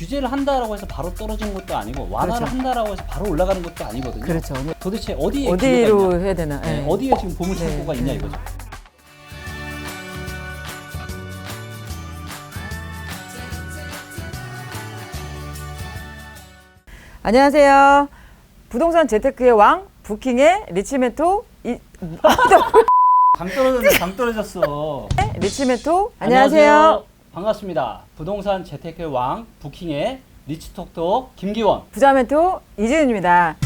규제를 한다라고 해서 바로 떨어지는 것도 아니고 완화를 그렇죠. 한다라고 해서 바로 올라가는 것도 아니거든요. 그렇죠. 도대체 어디에 기회가 어디로 있냐? 해야 되나? 네, 네. 어디에 지금 보물 창고가 네, 있냐 네. 이거죠. 안녕하세요. 부동산 재테크의 왕 부킹의 리치멘토 강 떨어졌어. 리치멘토 안녕하세요. 반갑습니다. 부동산 재테크의 왕 부킹의 리치톡톡 김기원. 부자멘토 이지은입니다.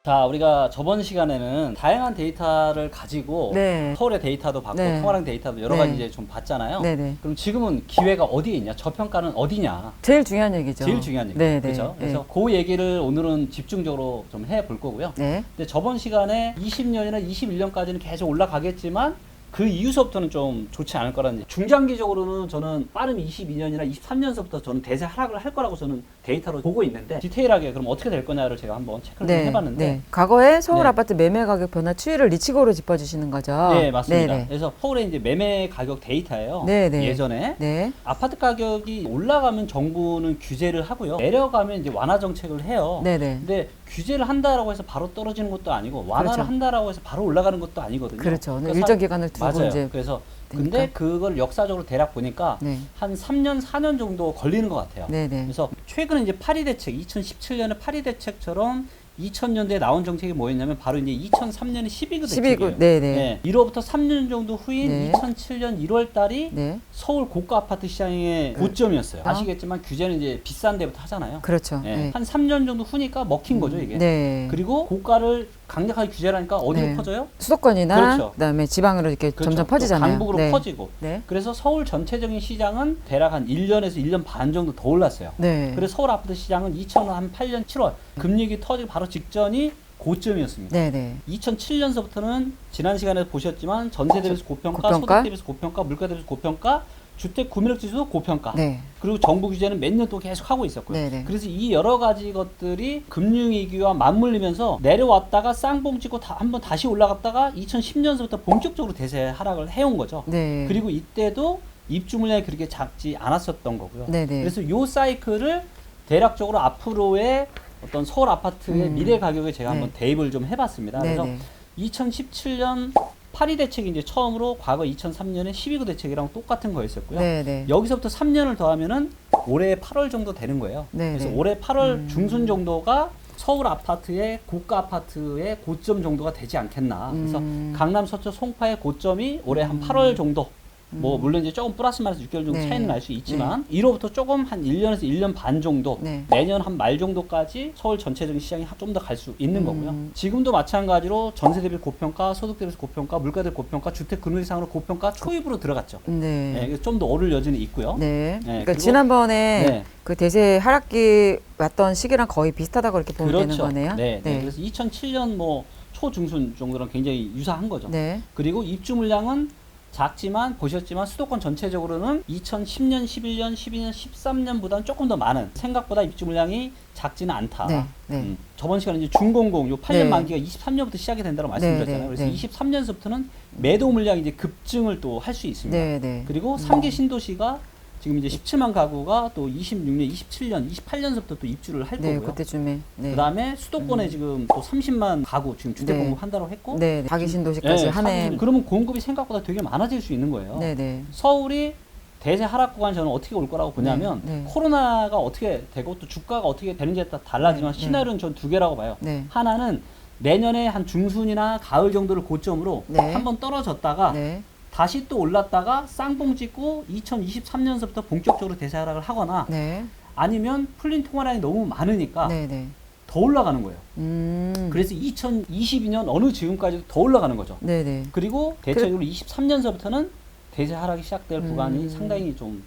자, 우리가 저번 시간에는 다양한 데이터를 가지고 네. 서울의 데이터도 받고 네. 통화량 데이터도 여러 가지 네. 이제 좀 봤잖아요. 네네. 그럼 지금은 기회가 어디에 있냐? 저평가는 어디냐? 제일 중요한 얘기죠. 제일 중요한 얘기. 네, 그렇죠? 네. 그래서 그 얘기를 오늘은 집중적으로 좀 해볼 거고요. 네. 근데 저번 시간에 20년이나 21년까지는 계속 올라가겠지만 그 이후서부터는 좀 좋지 않을 거라는 얘기. 중장기적으로는 저는 빠른 22년이나 23년서부터 저는 대세 하락을 할 거라고 저는 데이터로 보고 있는데 디테일하게 그럼 어떻게 될 거냐를 제가 한번 체크를 좀 해봤는데 네. 과거에 서울 네. 아파트 매매 가격 변화 추이를 리치고로 짚어주시는 거죠. 네, 맞습니다. 네네. 그래서 서울의 이제 매매 가격 데이터예요. 네네. 예전에 네. 아파트 가격이 올라가면 정부는 규제를 하고요. 내려가면 이제 완화 정책을 해요. 네네. 근데 규제를 한다라고 해서 바로 떨어지는 것도 아니고 완화를 그렇죠. 한다라고 해서 바로 올라가는 것도 아니거든요. 그렇죠. 그러니까 일정 기간을 두고 맞아요. 이제 그래서 되니까. 근데 그걸 역사적으로 대략 보니까 네. 한 3년, 4년 정도 걸리는 것 같아요. 네네. 그래서 최근에 이제 파리 대책, 2017년에 파리 대책처럼 2000년대에 나온 정책이 뭐였냐면 바로 이제 2003년에 12구 대책이에요. 네네. 네. 이로부터 3년 정도 후인 네. 2007년 1월 달이 네. 서울 고가 아파트 시장의 고점이었어요. 아. 아시겠지만 규제는 이제 비싼 데부터 하잖아요. 그렇죠. 네. 네. 한 3년 정도 후니까 먹힌 거죠, 이게. 네. 그리고 고가를 강력하게 규제를 하니까 어디로 네. 퍼져요? 수도권이나 그렇죠. 그다음에 지방으로 이렇게 그렇죠. 점점 또 퍼지잖아요. 강북으로 네. 퍼지고. 네. 그래서 서울 전체적인 시장은 대략 한 1년에서 1년 반 정도 더 올랐어요. 네. 그래서 서울 아파트 시장은 2008년 7월 금리기 터지고 바로 직전이 고점이었습니다. 네네. 2007년서부터는 지난 시간에 보셨지만 전세 대비해서 고평가, 고평가? 소득 대비해서 고평가, 물가 대비해서 고평가, 주택 구매력 지수도 고평가. 네. 그리고 정부 규제는 몇 년 동안 계속 하고 있었고요. 네네. 그래서 이 여러 가지 것들이 금융위기와 맞물리면서 내려왔다가 쌍봉 찍고 한번 다시 올라갔다가 2010년서부터 본격적으로 대세 하락을 해온 거죠. 네. 그리고 이때도 입주 물량이 그렇게 작지 않았었던 거고요. 네네. 그래서 요 사이클을 대략적으로 앞으로의 어떤 서울 아파트의 미래 가격에 제가 한번 대입을 좀 해봤습니다. 그래서 네네. 2017년 파리 대책이 이제 처음으로 과거 2003년에 12구 대책이랑 똑같은 거였었고요. 네네. 여기서부터 3년을 더하면은 올해 8월 정도 되는 거예요. 네네. 그래서 올해 8월 중순 정도가 서울 아파트의 고가 아파트의 고점 정도가 되지 않겠나. 그래서 강남 서초 송파의 고점이 올해 한 8월 정도. 뭐 물론 이제 조금 플러스 마이너스 6개월 정도 네. 차이는 날 수 있지만 이로부터 조금 한 1년에서 1년 반 정도 네. 내년 한 말 정도까지 서울 전체적인 시장이 좀 더 갈 수 있는 거고요. 지금도 마찬가지로 전세 대비 고평가, 소득 대비 고평가, 물가 대비 고평가, 주택 금융상으로 고평가 초입으로 들어갔죠. 네. 좀 더 오를 여지는 있고요. 네. 네, 그러니까 그리고- 지난번에 네. 그 대세 하락기 왔던 시기랑 거의 비슷하다고 이렇게 보면 되는 거네요. 네, 네. 그래서 2007년 뭐 초중순 정도랑 굉장히 유사한 거죠. 네. 그리고 입주 물량은 작지만 보셨지만 수도권 전체적으로는 2010년, 11년, 12년, 13년보다는 조금 더 많은 생각보다 입주 물량이 작지는 않다. 네, 네. 저번 시간에 이제 중공공 요 8년 네. 만기가 23년부터 시작이 된다고 말씀드렸잖아요. 네, 그래서 네. 23년서부터는 매도 물량이 이제 급증을 또 할 수 있습니다. 네, 네. 그리고 3개 신도시가 지금 이제 17만 가구가 또 26년, 27년, 28년서부터 또 입주를 할 네, 거고요. 그때쯤에. 네. 그다음에 수도권에 지금 또 30만 가구 지금 주택 네. 공급한다고 했고 네, 자기 신도시까지 네, 한 해. 그러면 공급이 생각보다 되게 많아질 수 있는 거예요. 네, 네. 서울이 대세 하락 구간 저는 어떻게 올 거라고 보냐면 네, 네. 코로나가 어떻게 되고 또 주가가 어떻게 되는지에 따라 달라지만 네, 시나리오는 전 두 개라고 봐요. 네. 하나는 내년에 한 중순이나 가을 정도를 고점으로 네. 한번 떨어졌다가 네. 다시 또 올랐다가 쌍봉 찍고 2023년서부터 본격적으로 대세 하락을 하거나 네. 아니면 풀린 통화량이 너무 많으니까 네, 네. 더 올라가는 거예요. 그래서 그래서 2022년 어느 지금까지도 더 올라가는 거죠. 네, 네. 그리고 대체적으로 23년서부터는 대세 하락이 시작될 구간이 상당히 좀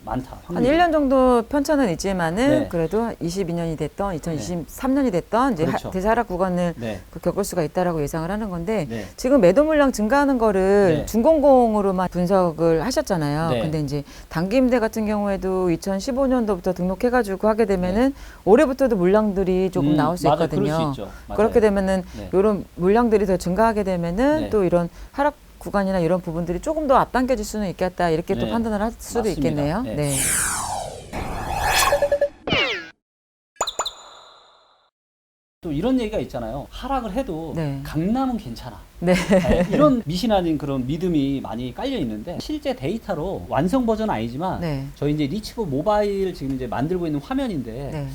많다. 한 확률이. 1년 정도 편차는 있지만은 네. 그래도 22년이 됐던 2023년이 됐던 이제 그렇죠. 대세 하락 구간을 네. 겪을 수가 있다라고 예상을 하는 건데 네. 지금 매도 물량 증가하는 거를 네. 준공공으로만 분석을 하셨잖아요. 네. 근데 이제 단기 임대 같은 경우에도 2015년도부터 등록해가지고 하게 되면은 올해부터도 물량들이 조금 나올 수 맞아요. 있거든요. 그럴 수 있죠. 맞아요. 그렇게 되면은 네. 이런 물량들이 더 증가하게 되면은 네. 또 이런 하락 구간이나 이런 부분들이 조금 더 앞당겨질 수는 있겠다 이렇게 또 네. 판단을 할 수도 맞습니다. 있겠네요. 네. 네. 또 이런 얘기가 있잖아요. 하락을 해도 네. 강남은 괜찮아. 네. 이런 미신 아닌 그런 믿음이 많이 깔려 있는데 실제 데이터로 완성 버전 아니지만 네. 저희 이제 리치버 모바일 지금 이제 만들고 있는 화면인데 네.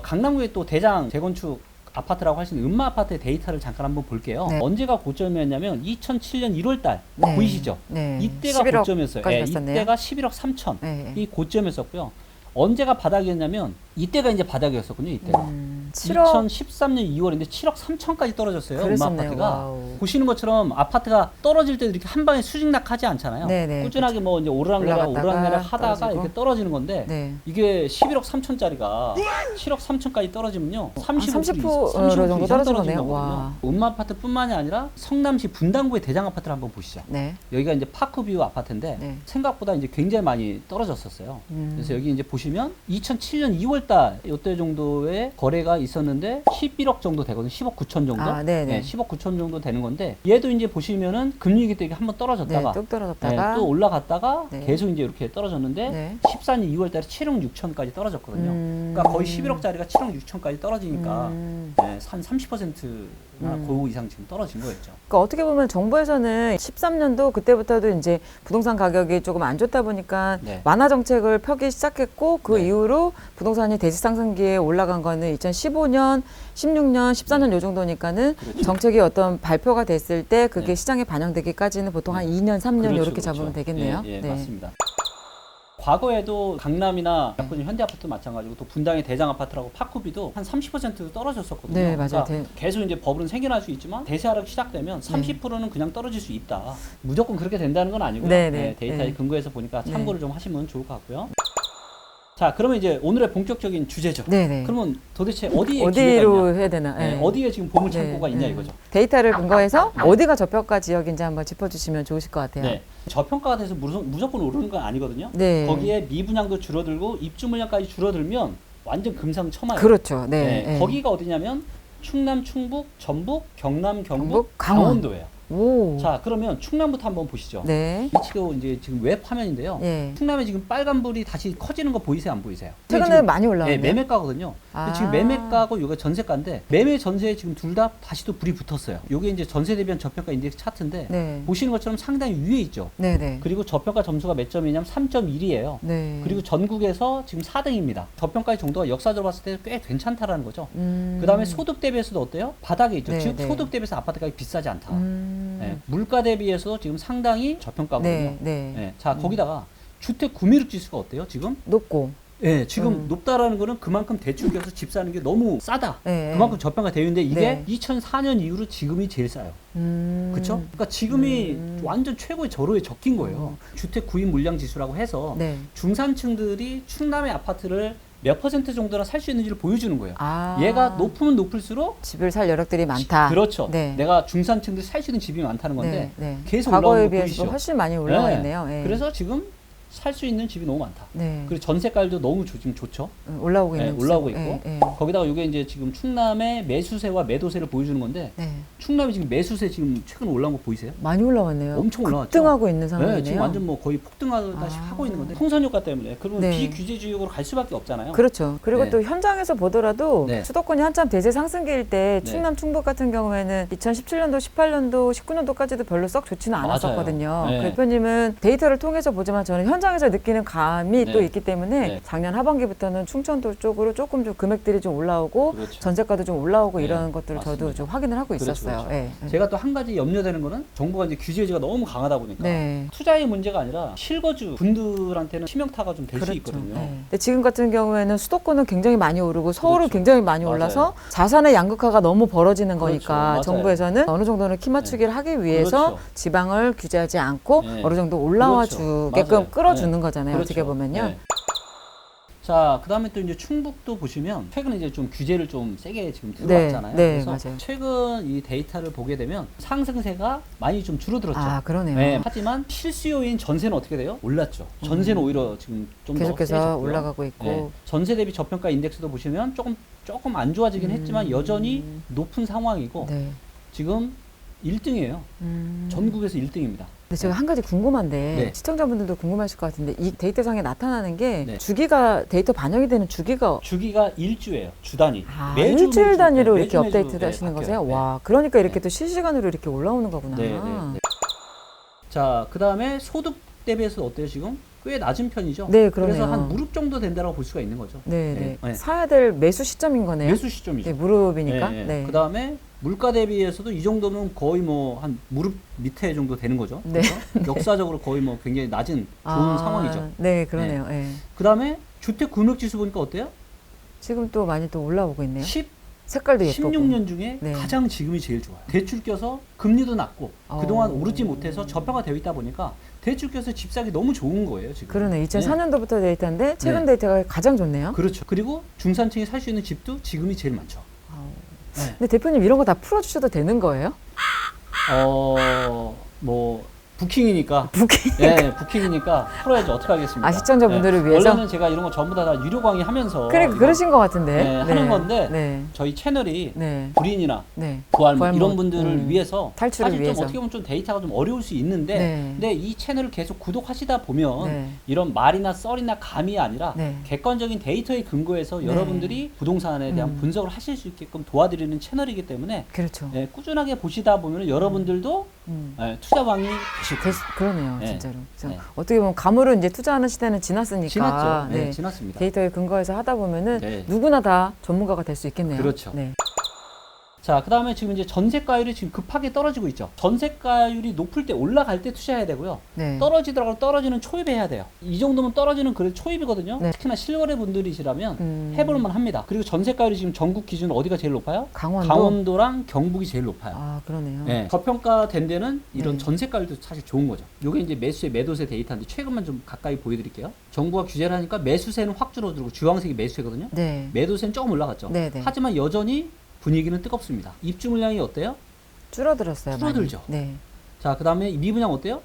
강남구의 또 대장 재건축 아파트라고 할 수 있는 음마 아파트의 데이터를 잠깐 한번 볼게요. 네. 언제가 고점이었냐면 2007년 1월달 네. 보이시죠? 네. 이때가 11억 고점이었어요. 까지 예, 갔었네요. 이때가 11억 3천 네. 이 고점이었었고요. 언제가 바닥이었냐면 이때가 이제 바닥이었었군요. 이때가 7억 2013년 2월인데 7억 3천까지 떨어졌어요. 음마 그랬었네요. 아파트가. 와우. 보시는 것처럼 아파트가 떨어질 때도 이렇게 한 방에 수직낙하지 않잖아요. 네네, 꾸준하게 뭐 이제 오르락내락 올라갔다가 하다가 떨어지고. 이렇게 떨어지는 건데 네. 이게 11억 3천짜리가 7억 3천까지 떨어지면요. 30% 정도 이상 떨어진 떨어진 거네요. 거거든요. 와. 음마 아파트뿐만이 아니라 성남시 분당구의 대장 아파트를 한번 보시죠. 네. 여기가 이제 파크뷰 아파트인데 네. 생각보다 이제 굉장히 많이 떨어졌었어요. 음. 그래서 여기 이제 보시면 2007년 2월달 이때 정도의 거래가 있었는데 11억 정도 되거든요. 10억 9천 정도. 아, 네네. 10억 9천 정도 되는 건데 얘도 이제 보시면은 금리기 때 한번 떨어졌다가 네, 뚝 떨어졌다가 또 올라갔다가 네. 계속 이제 이렇게 떨어졌는데 네. 14년 2월달에 7억 6천까지 떨어졌거든요. 그러니까 거의 11억짜리가 7억 6천까지 떨어지니까 네, 한 30%나 그 이상 지금 떨어진 거였죠. 그러니까 어떻게 보면 정부에서는 13년도 그때부터도 이제 부동산 가격이 조금 안 좋다 보니까 네. 완화 정책을 펴기 시작했고 그 네. 이후로 부동산이 대지 상승기에 올라간 거는 2015년, 16년, 14년 요 정도니까는 그렇죠. 정책이 어떤 발표가 됐을 때 그게 네. 시장에 반영되기까지는 보통 한 2년, 3년 그렇죠, 이렇게 그렇죠. 잡으면 되겠네요. 예, 네. 맞습니다. 과거에도 강남이나 현대아파트도 마찬가지고 또 분당의 대장 아파트라고 파쿠비도 한 30% 떨어졌었거든요. 네, 맞아요. 그러니까 계속 이제 버블은 생겨날 수 있지만 대세 하락이 시작되면 30%는 그냥 떨어질 수 있다. 무조건 그렇게 된다는 건 아니고요. 네, 네, 데이터에 네. 근거해서 보니까 네. 참고를 좀 하시면 좋을 것 같고요. 자, 그러면 이제 오늘의 본격적인 주제죠. 네네. 그러면 도대체 어디에 기회가 어디로 있냐? 해야 되나? 네, 네. 어디에 지금 보물 네, 창고가 있냐 네. 이거죠. 데이터를 근거해서 어디가 저평가 지역인지 한번 짚어주시면 좋으실 것 같아요. 네. 저평가가 돼서 무조건 오르는 건 아니거든요. 네. 거기에 미분양도 줄어들고 입주 물량까지 줄어들면 완전 금상첨화예요. 그렇죠. 네. 네. 거기가 어디냐면 충남, 충북, 전북, 경남, 경북, 경북, 강원. 강원도예요. 오. 자, 그러면 충남부터 한번 보시죠. 네. 위치가 이제 지금 웹 화면인데요. 예. 충남에 지금 빨간불이 다시 커지는 거 보이세요? 안 보이세요? 최근에 지금, 많이 올라왔네요. 매매가거든요. 아. 지금 매매가고 이거 전세가인데 매매 전세에 지금 둘 다 다시 또 불이 붙었어요. 이게 이제 전세 대비한 저평가 인덱스 차트인데 네. 보시는 것처럼 상당히 위에 있죠. 네네. 그리고 저평가 점수가 몇 점이냐면 3.1이에요. 네. 그리고 전국에서 지금 4등입니다. 저평가의 정도가 역사적으로 봤을 때 꽤 괜찮다라는 거죠. 그 다음에 소득 대비해서도 어때요? 바닥에 있죠. 네, 즉 네. 소득 대비해서 아파트 가격이 비싸지 않다. 음. 물가 대비해서도 지금 상당히 저평가거든요. 네, 네. 자, 거기다가 주택 구매력 지수가 어때요? 지금? 높고. 네, 지금 높다라는 거는 그만큼 대출 껴서 집 사는 게 너무 싸다. 네. 그만큼 저평가 되어 있는데 이게 네. 2004년 이후로 지금이 제일 싸요. 그렇죠? 그러니까 지금이 완전 최고의 저로에 적힌 거예요. 주택 구입 물량 지수라고 해서 네. 중산층들이 충남의 아파트를 몇 퍼센트 정도나 살 수 있는지를 보여주는 거예요. 아. 얘가 높으면 높을수록 집을 살 여력들이 많다. 그렇죠. 네. 내가 중산층들이 살 수 있는 집이 많다는 건데 네, 네. 계속 과거에 올라오는 거 비해서 보이시죠? 훨씬 많이 올라와 네. 있네요. 예. 그래서 지금 살 수 있는 집이 너무 많다. 네. 그리고 전세가율도 너무 지금 좋죠. 올라오고 네, 있는 올라오고 지점. 있고 예, 예. 거기다가 이게 이제 지금 충남의 매수세와 매도세를 보여주는 건데 네. 충남이 지금 매수세 지금 최근 올라온 거 보이세요? 많이 올라왔네요. 엄청 올라왔죠. 급등하고 있는 상황이네요. 네, 지금 완전 뭐 거의 폭등하다시 하고 있는 건데 통선 효과 때문에 그러면 네. 비규제 지역으로 갈 수밖에 없잖아요. 그렇죠. 그리고 네. 또 현장에서 보더라도 네. 수도권이 한참 대세 상승기일 때 네. 충남, 충북 같은 경우에는 2017년도, 18년도, 19년도까지도 별로 썩 좋지는 맞아요. 않았었거든요. 네. 대표님은 데이터를 통해서 보지만 저는 현장에서 느끼는 감이 네. 또 있기 때문에 네. 작년 하반기부터는 충청도 쪽으로 조금 좀 금액들이 좀 올라오고 그렇죠. 전세가도 좀 올라오고 네. 이런 것들을 저도 맞습니다. 좀 확인을 하고 그렇죠, 있었어요. 그렇죠. 예. 제가 또 한 가지 염려되는 거는 정부가 이제 규제가 너무 강하다 보니까 네. 투자의 문제가 아니라 실거주 분들한테는 치명타가 좀 될 수 있거든요. 네. 근데 지금 같은 경우에는 수도권은 굉장히 많이 오르고 서울은 그렇죠. 굉장히 많이 맞아요. 올라서 자산의 양극화가 너무 벌어지는 그렇죠. 거니까 맞아요. 정부에서는 어느 정도는 키 맞추기를 하기 위해서 그렇죠. 지방을 규제하지 않고 네. 어느 정도 올라와 그렇죠. 주게끔 맞아요. 풀어주는 거잖아요. 어떻게 보면요. 네. 자, 그다음에 또 이제 충북도 보시면 최근에 이제 좀 규제를 좀 세게 지금 들어왔잖아요. 네, 그래서 맞아요. 최근 이 데이터를 보게 되면 상승세가 많이 좀 줄어들었죠. 아, 그러네요. 네, 하지만 실수요인 전세는 어떻게 돼요? 올랐죠. 전세는 오히려 지금 좀 더 계속해서 세졌고요. 올라가고 있고. 네, 전세 대비 저평가 인덱스도 보시면 조금 안 좋아지긴 했지만 여전히 높은 상황이고 네. 지금 1등이에요. 전국에서 1등입니다. 근데 제가 한 가지 궁금한데 네. 시청자분들도 궁금하실 것 같은데 이 데이터상에 나타나는 게 네. 주기가 데이터 반영이 되는 주기가 주기가 일주예요. 주 단위. 일주일 단위로 네, 이렇게 매주, 업데이트 네, 하시는 바뀌어요. 거세요? 네. 와, 그러니까 이렇게 네. 또 실시간으로 이렇게 올라오는 거구나. 네, 네, 네. 자, 그 다음에 소득 대비해서 어때요 지금? 꽤 낮은 편이죠. 네, 그러네요. 그래서 한 무릎 정도 된다고 볼 수가 있는 거죠. 네, 네. 네. 사야 될 매수 시점인 거네요. 매수 시점이죠. 네, 무릎이니까. 네. 그 다음에 물가 대비해서도 이 정도면 거의 뭐 한 무릎 밑에 정도 되는 거죠. 네. 그렇죠? 역사적으로 거의 뭐 굉장히 낮은 좋은 상황이죠. 네, 그러네요. 네. 그 다음에 주택 금액 지수 보니까 어때요? 지금 또 많이 또 올라오고 있네요. 10, 색깔도 예쁘고. 16년 중에 네. 가장 지금이 제일 좋아요. 대출 껴서 금리도 낮고 그동안 어. 오르지 못해서 저평가 되어 있다 보니까 대출 껴서 집 사기 너무 좋은 거예요. 지금. 그러네. 2004년도부터 데이터인데 최근 네. 데이터가 가장 좋네요. 그렇죠. 그리고 중산층이 살 수 있는 집도 지금이 제일 많죠. 아우. 네. 근데 대표님 이런 거 다 풀어주셔도 되는 거예요? 뭐 부킹이니까. 부킹. 네, 부킹이니까 풀어야죠. 어떻게 하겠습니까? 아, 시청자분들을 네. 위해서? 원래는 제가 이런 거 전부 다 유료 강의하면서 그래, 이거, 그러신 것 같은데. 네, 하는 건데 네. 저희 채널이 네. 불인이나 네. 부활 부활 이런 뭐, 분들을 위해서 탈출을 사실 위해서. 좀 어떻게 보면 좀 데이터가 좀 어려울 수 있는데 네. 근데 이 채널을 계속 구독하시다 보면 네. 이런 말이나 썰이나 감이 아니라 네. 객관적인 데이터에 근거해서 네. 여러분들이 부동산에 대한 분석을 하실 수 있게끔 도와드리는 채널이기 때문에 그렇죠. 네, 꾸준하게 보시다 보면 여러분들도 음. 투자방이 되실 거예요. 그러네요, 네. 진짜로. 그래서 네. 어떻게 보면 감으로 이제 투자하는 시대는 지났으니까. 지났죠. 네, 네. 지났습니다. 데이터에 근거해서 하다 보면은 네. 누구나 다 전문가가 될 수 있겠네요. 그렇죠. 네. 자, 그 다음에 지금 이제 전세가율이 지금 급하게 떨어지고 있죠. 전세가율이 높을 때 올라갈 때 투자해야 되고요. 네. 떨어지더라도 떨어지는 초입에 해야 돼요. 이 정도면 떨어지는 그래도 초입이거든요. 네. 특히나 실거래 분들이시라면 해볼만 합니다. 그리고 전세가율이 지금 전국 기준으로 어디가 제일 높아요? 강원도. 강원도랑 경북이 제일 높아요. 아, 그러네요. 네. 저평가된 데는 이런 네. 전세가율도 사실 좋은 거죠. 이게 이제 매수세, 매도세 데이터인데 최근만 좀 가까이 보여드릴게요. 정부가 규제를 하니까 매수세는 확 줄어들고 주황색이 매수세거든요. 네. 매도세는 조금 올라갔죠. 네, 네. 하지만 여전히 분위기는 뜨겁습니다. 입주 물량이 어때요? 줄어들었어요. 줄어들죠. 많이. 네. 자, 그 다음에 미분양 어때요?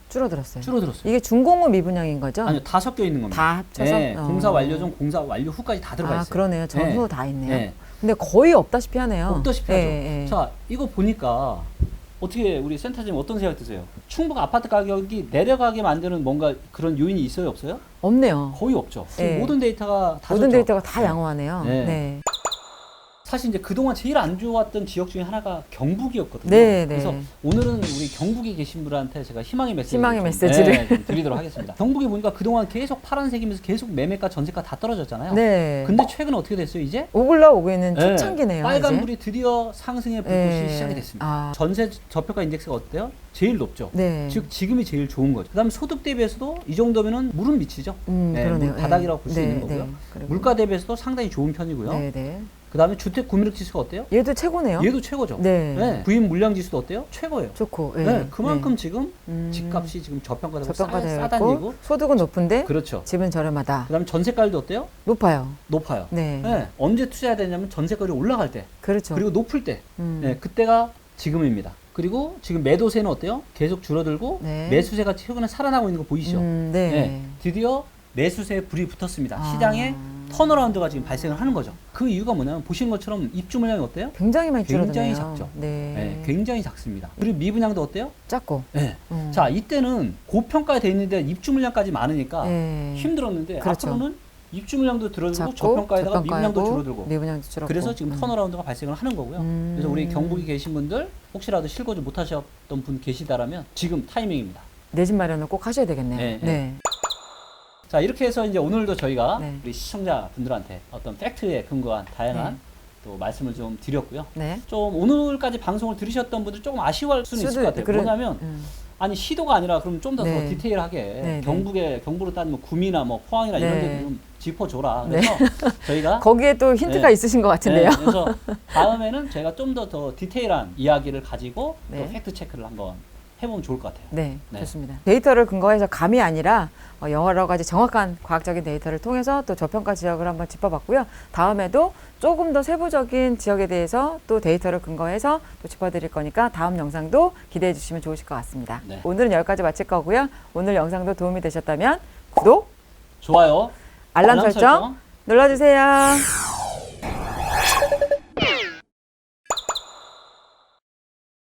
줄어들었어요. 줄어들었어요. 이게 중공업 미분양인 거죠? 아니요, 다 섞여 있는 겁니다. 다 합쳐서? 네, 공사 완료 전, 공사 완료 후까지 다 들어가 아, 있어요. 그러네요. 전후 네. 다 있네요. 네. 근데 거의 없다시피 하네요. 없다시피 하죠. 예, 예. 자, 이거 보니까 어떻게 우리 센터장님 어떤 생각 드세요? 충북 아파트 가격이 내려가게 만드는 뭔가 그런 요인이 있어요, 없어요? 없네요. 거의 없죠. 네. 모든 데이터가 다 모든 좋죠. 데이터가 다 양호하네요. 네. 네. 사실 이제 그동안 제일 안 좋았던 지역 중에 하나가 경북이었거든요. 네, 네. 그래서 오늘은 우리 경북에 계신 분한테 제가 희망의 희망의 메시지를 메시지를. 좀 드리도록 하겠습니다. 경북에 보니까 그동안 계속 파란색이면서 계속 매매가 전세가 다 떨어졌잖아요. 네. 근데 최근에 어떻게 됐어요, 이제? 오고 있는 네. 초창기네요. 빨간불이 이제. 드디어 상승의 불꽃이 네. 시작이 됐습니다. 아. 전세 저평가 인덱스가 어때요? 제일 높죠. 네. 즉 지금이 제일 좋은 거죠. 그다음 소득 대비해서도 이 정도면은 무릎 밑이죠. 네, 그러네요. 물 바닥이라고 볼 수 네, 있는 거고요. 네. 그리고- 물가 대비해서도 상당히 좋은 편이고요. 네, 네. 그다음에 주택 구매력 지수가 어때요? 얘도 최고네요. 얘도 최고죠. 네. 구입 물량 지수도 어때요? 최고예요. 좋고. 네, 그만큼 네. 지금 집값이 지금 저평가되고 저평가되어 싸다니고 있고 소득은 높은데 그렇죠. 집은 저렴하다. 그다음에 전세가율도 어때요? 높아요. 높아요. 네. 네, 언제 투자해야 되냐면 전세가율이 올라갈 때 그렇죠. 그리고 높을 때 음. 네, 그때가 지금입니다. 그리고 지금 매도세는 어때요? 계속 줄어들고 네. 매수세가 최근에 살아나고 있는 거 보이시죠? 네. 네, 드디어 매수세에 불이 붙었습니다. 아. 시장에 턴어라운드가 지금 발생을 하는 거죠. 그 이유가 뭐냐면 보시는 것처럼 입주 물량이 어때요? 굉장히 많이 굉장히 줄어드네요. 작죠. 네. 네, 굉장히 작습니다. 그리고 미분양도 어때요? 작고. 네. 음. 자, 이때는 고평가돼 있는데 입주 물량까지 많으니까 네. 힘들었는데 그렇죠. 앞으로는 입주 물량도 줄어들고 작고, 저평가에다가 미분량도 저평가하고, 줄어들고 미분양도 줄었고. 그래서 지금 턴어라운드가 발생을 하는 거고요. 그래서 우리 경북에 계신 분들 혹시라도 실거주 못 하셨던 분 계시다라면 지금 타이밍입니다. 내 집 마련을 꼭 하셔야 되겠네요. 네, 네. 네. 자, 이렇게 해서 이제 오늘도 저희가 네. 우리 시청자분들한테 어떤 팩트에 근거한 다양한 네. 또 말씀을 좀 드렸고요. 네. 좀 오늘까지 방송을 들으셨던 분들 조금 아쉬워할 수는 있을 것 같아요. 뭐냐면 아니 시도가 아니라 그럼 좀 더 네. 디테일하게 네, 경북으로 따지면 구미나 뭐 포항이나 이런 네. 데 좀 짚어줘라. 네. 그래서 저희가 거기에 또 힌트가 네. 있으신 것 같은데요. 네, 그래서 다음에는 저희가 좀 더 디테일한 이야기를 가지고 네. 또 팩트 체크를 한번 해보면 좋을 것 같아요. 네, 네. 좋습니다. 데이터를 근거해서 감이 아니라 여러 가지 정확한 과학적인 데이터를 통해서 또 저평가 지역을 한번 짚어봤고요. 다음에도 조금 더 세부적인 지역에 대해서 또 데이터를 근거해서 또 짚어드릴 거니까 다음 영상도 기대해 주시면 좋으실 것 같습니다. 네. 오늘은 여기까지 마칠 거고요. 오늘 영상도 도움이 되셨다면 구독, 좋아요. 알람 설정 눌러주세요.